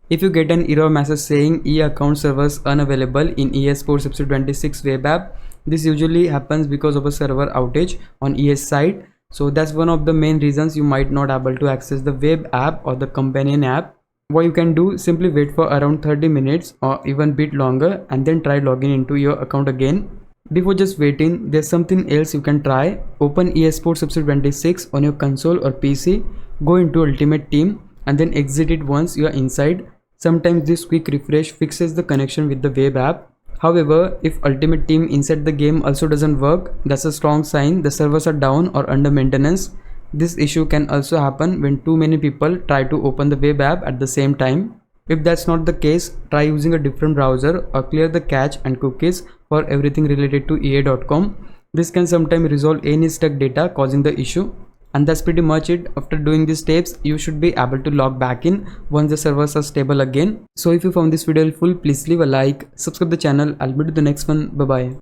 If you get an error message saying e-account servers unavailable in ES Sports Episode 26 web app, this usually happens because of a server outage on ES side. So that's one of the main reasons you might not able to access the web app or the companion app. What you can do, simply wait for around 30 minutes or even bit longer and then try logging into your account again. Before just waiting, there's something else you can try. Open ES Sports Episode 26 on your console or PC, go into Ultimate Team and then exit it once you are inside. Sometimes this quick refresh fixes the connection with the web app. However, if Ultimate Team inside the game also doesn't work, that's a strong sign the servers are down or under maintenance. This issue can also happen when too many people try to open the web app at the same time. If that's not the case, try using a different browser or clear the cache and cookies for everything related to EA.com. This can sometimes resolve any stuck data causing the issue. And that's pretty much it. After doing these steps, you should be able to log back in once the servers are stable again. So if you found this video helpful, please leave a like, subscribe the channel. I'll meet you in the next one. Bye bye.